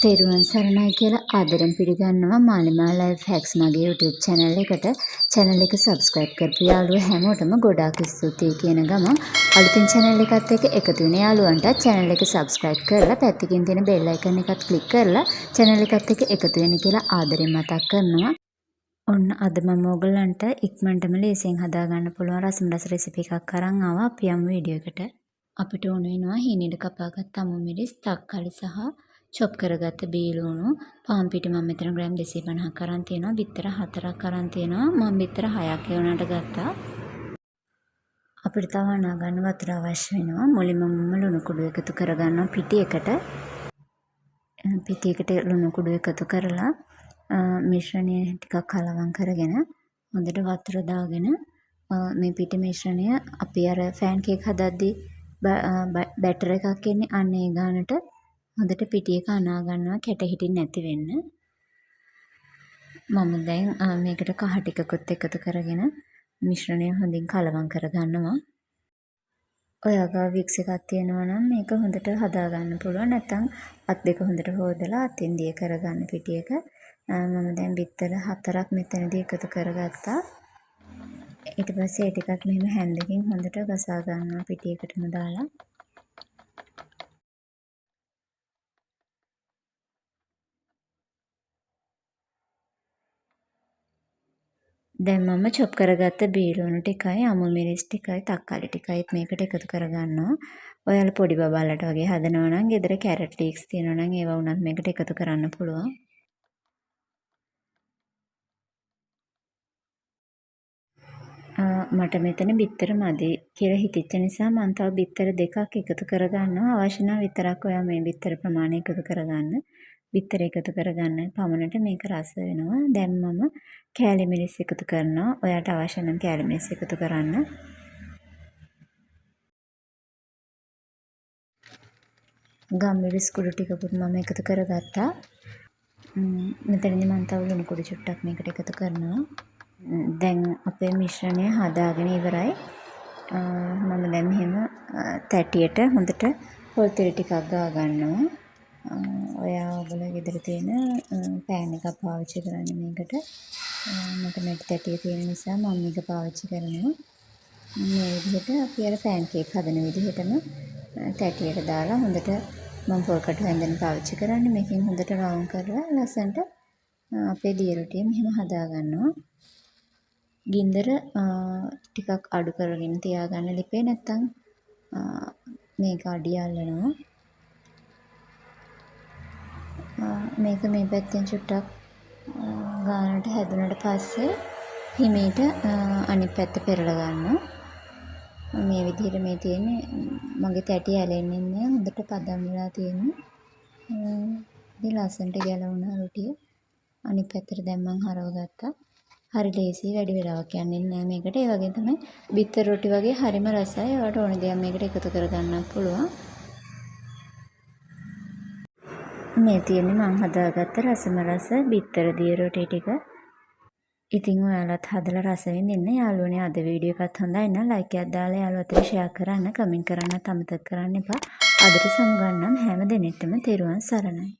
තෙරුවන් සරණයි කියලා ආදරෙන් පිළිගන්නවා Malima Life Hacks මගේ YouTube channel එකට. channel එක subscribe කරපු යාළුවෝ හැමෝටම ගොඩාක් ස්තුතියි කියන ගමන් අලුතින් channel එකත් එක්ක එකතු වෙන යාළුවන්ට channel එක subscribe කරලා පැත්තකින් තියෙන bell icon එකත් click කරලා channel එකත් එක්ක එකතු වෙන්න කියලා ආදරෙන් මතක් කරනවා. ඔන්න අද මම ඔයගලන්ට ඉක්මනටම ලේසියෙන් හදාගන්න පුළුවන් රසම රස රෙසිපි එකක් අරන් ආවා. අපි යමු වීඩියෝ එකට. අපිට ඕන වෙනවා හීනෙට කපාගත්ත අමු මිරිස්, තක්කාලි සහ චොප් කරගත්ත බීලුණු, පාන් පිටි මම මෙතන ග්‍රෑම් 250ක් අරන් තියෙනවා, බිත්තර 4ක් අරන් තියෙනවා. මම බිත්තර 6ක් ඒ උනට ගත්තා. අපිට තව අනා ගන්න වතුර අවශ්‍ය වෙනවා. මුලින්ම මම ලුණු කුඩු එකතු කරගන්නවා පිටියකට. පිටියකට ලුණු කුඩු එකතු කරලා මිශ්‍රණය ටිකක් කලවම් කරගෙන හොඳට වතුර දාගෙන මේ පිටි මිශ්‍රණය අපි අර ෆෑන් කේක් හදද්දී බැටර් එකක් එන්නේ අන්න ඒ ගානට හොඳට පිටියක අනා ගන්නවා කැට හිටින්න නැති වෙන්න. මම දැන් මේකට කහ ටිකකුත් එකතු කරගෙන මිශ්‍රණය හොඳින් කලවම් කරගන්නවා. ඔයාගේ වික්ස් එකක් තියෙනවා නම් මේක හොඳට හදා ගන්න පුළුවන්. නැත්නම් අත් දෙක හොඳට හොදලා අතින් දිය කරගන්න පිටියක. මම දැන් බිත්තර 4ක් මෙතනදී එකතු කරගත්තා. ඊට පස්සේ ඒ ටිකත් මෙහෙම හැන්දකින් හොඳට ගසා ගන්නවා පිටියකටම දාලා. දැන් මම චොප් කරගත්ත බීලුණු ටිකයි අමු මිරිස් ටිකයි තක්කාලි ටිකයි මේකට එකතු කරගන්නවා. ඔයාලා පොඩි බබාලට වගේ හදනවා නම් ගෙදර කැරට් ලීක්ස් තියෙනවා නම් ඒවා උනත් මේකට එකතු කරන්න පුළුවන්. මට මෙතන බිත්තර මදි කියලා හිතෙච්ච නිසා මම තව බිත්තර දෙකක් එකතු කරගන්නවා. අවශ්‍ය නම් විතරක් ඔයා මේ බිත්තර ප්‍රමාණය එකතු කරගන්න. බිත්තර එකතු කරගන්න පමණට මේක රස වෙනවා. දැන් මම කෑලි මිරිස් එකතු කරනවා. ඔයාට අවශ්‍ය නම් කෑලි මිරිස් එකතු කරන්න. ගම් මිරිස් කුඩු ටිකකුත් මම එකතු කරගත්තා. මෙතනදී මම තව ලුණු කුඩු චුට්ටක් මේකට එකතු කරනවා. දැන් අපේ මිශ්‍රණය හදාගෙන ඉවරයි. මම දැන් මෙහෙම තැටියට හොඳට පොල් තෙල් ටිකක් ගා ගන්නවා. ඔයාලා ගෙදර තියෙන පෑන් එකක් පාවිච්චි කරන්න මේකට. මට මැටි තැටිය තියෙන නිසා මම මේක පාවිච්චි කරනවා. මේ විදිහට අපි අර පෑන් කේක් හදන විදිහටම තැටියට දාලා හොඳට මම පොල් කටු හැන්දෙන් පාවිච්චි කරන්නේ. මේකෙන් හොඳට රවුම් කරලා ලස්සනට අපේ දිය රොටිය මෙහෙම හදා ගන්නවා. ගින්දර ටිකක් අඩු කරගෙන තියාගන්න ලිපේ නැත්තම් මේක අඩිය අල්ලනවා. මේක මේ පැත්තෙන් චුට්ටක් ගානට හැදුනට පස්සේ හිමීට අනිත් පැත්ත පෙරලා ගන්නවා. මේ විදිහට මේ තියෙන්නේ මගේ තැටි ඇලෙන්නේ නැහැ. හොඳට පදම් වෙලා තියෙන්නේ. ඉතින් ලස්සනට ගැලවුණා රොටිය. අනිත් පැත්තට දැන් මම හරව ගත්තා. හරි ලේසියි වැඩි වෙලාවක් යන්නේ නැහැ මේකට. ඒ වගේ තමයි බිත්තර රොටි වගේ හරිම රසයි. ඔයාලට ඕන දෙයක් මේකට එකතු කරගන්නත් පුළුවන්. මේ තියෙන්නේ මම හදාගත්ත රසම රස බිත්තර දිය රොටි ටික. ඉතින් ඔයාලත් හදලා රස විඳින්න. යාළුවනේ අද වීඩියෝ එකත් හොඳයි නම් ලයික් එකක් දාලා යාළුවෝ අතට ෂෙයා කරන්න, කමෙන්ට් කරන්නත් අමතක කරන්න එපා. අදට සමුගන්නම් හැම දිනෙටම තෙරුවන් සරණයි.